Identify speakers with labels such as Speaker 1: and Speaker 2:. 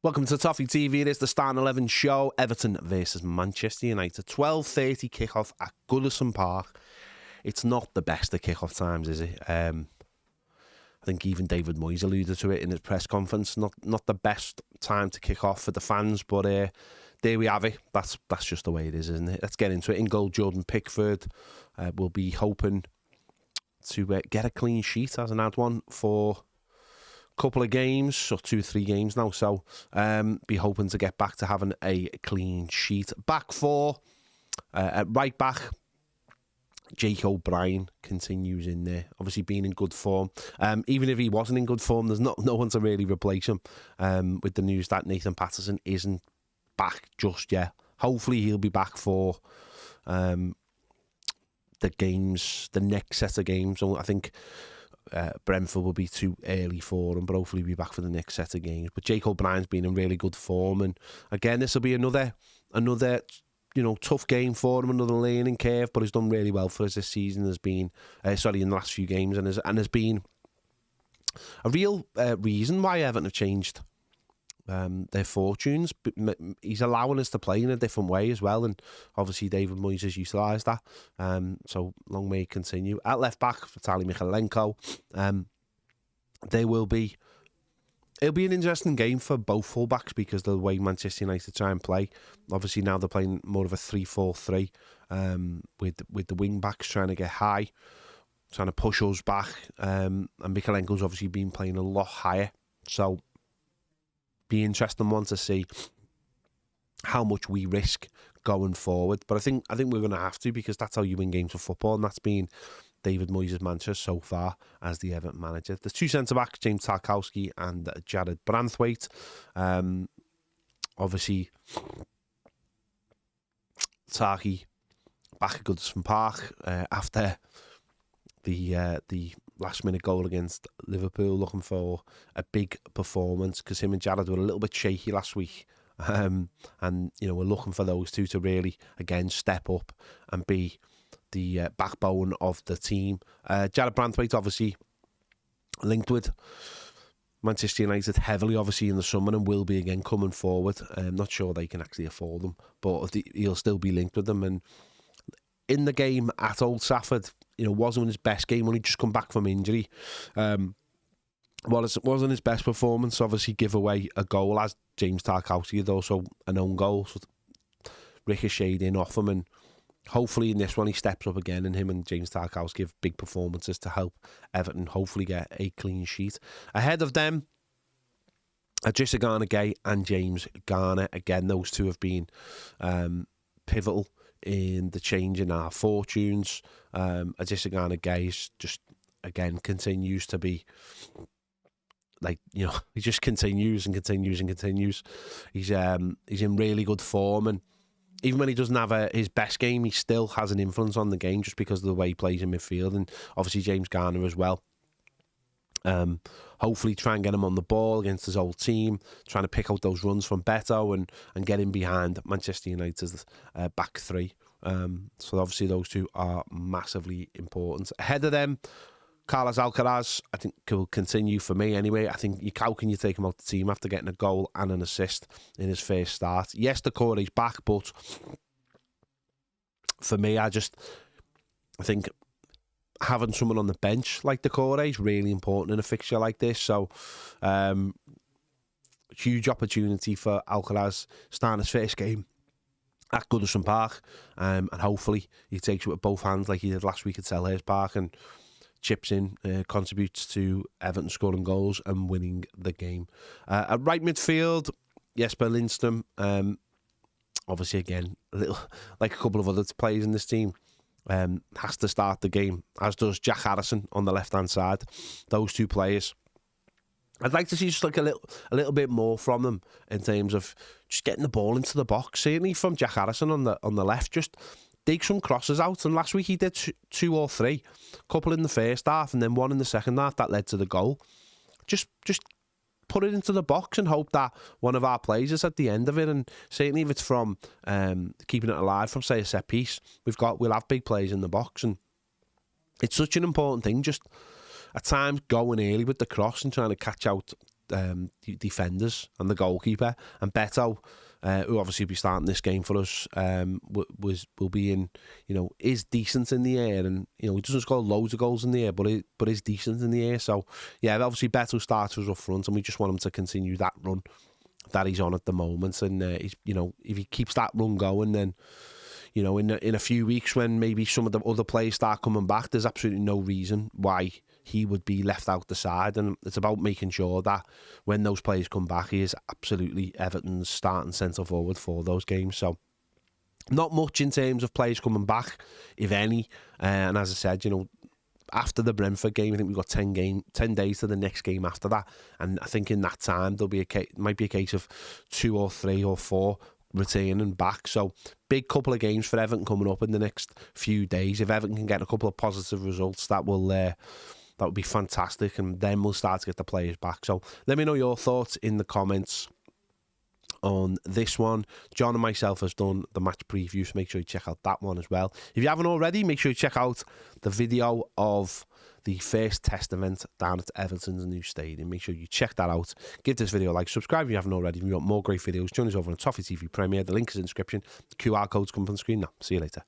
Speaker 1: Welcome to Toffee TV. It is the Starting 11 show. Everton versus Manchester United. 12:30 kickoff at Goodison Park. It's not the best of kickoff times, is it? I think even David Moyes alluded to it in his press conference. Not the best time to kick off for the fans, but there we have it. That's just the way it is, isn't it? Let's get into it. In goal, Jordan Pickford. We'll be hoping to get a clean sheet. Hasn't had one for couple of games, or 2-3 games now, so be hoping to get back to having a clean sheet. Back four, at right back, Brien continues in there, obviously being in good form. Even if he wasn't in good form, there's no one to really replace him, with the news that Nathan Patterson isn't back just yet. Hopefully he'll be back for the next set of games. So I think Brentford will be too early for him, but hopefully he'll be back for the next set of games. But Brien's been in really good form, and again, this will be another tough game for him, another learning curve. But he's done really well for us this season. Has been in the last few games, and has been a real reason why Everton have changed their fortunes. He's allowing us to play in a different way as well, and obviously David Moyes has utilised that, so long may it continue. At left back, Vitaly Mykolenko. It'll be an interesting game for both fullbacks because of the way Manchester United try and play. Obviously now they're playing more of a 3-4-3, with the wing backs trying to get high, trying to push us back, and Mykolenko's obviously been playing a lot higher, so be interesting one to see how much we risk going forward. But I think we're going to have to, because that's how you win games of football, and that's been David Moyes' mantra so far as the Everton manager. There's two centre-backs, James Tarkowski and Jared Branthwaite. Obviously, Tarky back at Goodison Park after the last-minute goal against Liverpool, looking for a big performance because him and Jared were a little bit shaky last week. And, we're looking for those two to really, again, step up and be the backbone of the team. Jared Branthwaite, obviously, linked with Manchester United heavily, obviously, in the summer, and will be again coming forward. I'm not sure they can actually afford them, but he'll still be linked with them. And in the game at Old Trafford, wasn't his best game when he just come back from injury. It wasn't his best performance. Obviously, give away a goal as James Tarkowski had also an own goal, so ricocheted in off him. And hopefully in this one he steps up again, and him and James Tarkowski give big performances to help Everton hopefully get a clean sheet. Ahead of them, Idrissa Gay and James Garner. Again, those two have been pivotal in the change in our fortunes. Idrissa Gay just again continues to be he just continues and continues and continues. He's in really good form, and even when he doesn't have his best game, he still has an influence on the game just because of the way he plays in midfield, and obviously James Garner as well. Hopefully try and get him on the ball against his old team, trying to pick out those runs from Beto and get him behind Manchester United's back three. So obviously those two are massively important. Ahead of them, Carlos Alcaraz, I think, will continue for me anyway. I think how can you take him out the team after getting a goal and an assist in his first start? Yes, the core is back, but for me, I think having someone on the bench like the core is really important in a fixture like this. So huge opportunity for Alcaraz starting his first game at Goodison Park, and hopefully he takes it with both hands like he did last week at Selhurst Park and chips in, contributes to Everton scoring goals and winning the game. At right midfield, Jesper Lindström, obviously again, a little like a couple of other players in this team, has to start the game, as does Jack Harrison on the left-hand side. Those two players, I'd like to see just like a little bit more from them in terms of just getting the ball into the box. Certainly from Jack Harrison on the left, just dig some crosses out. And last week he did two or three, a couple in the first half and then one in the second half that led to the goal. Just put it into the box and hope that one of our players is at the end of it. And certainly if it's from keeping it alive from, say, a set piece, we'll have big players in the box. And it's such an important thing, just at times going early with the cross and trying to catch out defenders and the goalkeeper. And Beto, who obviously will be starting this game for us, will be in, is decent in the air, and he doesn't score loads of goals in the air, but is decent in the air. So yeah, obviously Beto starts us up front, and we just want him to continue that run that he's on at the moment. And he's, if he keeps that run going, then in a few weeks when maybe some of the other players start coming back, there's absolutely no reason why he would be left out the side. And it's about making sure that when those players come back, he is absolutely Everton's starting centre forward for those games. So not much in terms of players coming back, if any. And as I said, after the Brentford game, I think we've got 10 days to the next game after that. And I think in that time, might be a case of 2 or 3 or 4 returning back. So big couple of games for Everton coming up in the next few days. If Everton can get a couple of positive results, that would be fantastic, and then we'll start to get the players back. So let me know your thoughts in the comments on this one. John and myself has done the match preview, so make sure you check out that one as well. If you haven't already, make sure you check out the video of the first test event down at Everton's new stadium. Make sure you check that out. Give this video a like, subscribe if you haven't already. We've got more great videos. Join us over on Toffee TV Premier. The link is in the description. The QR code's coming on the screen now. See you later.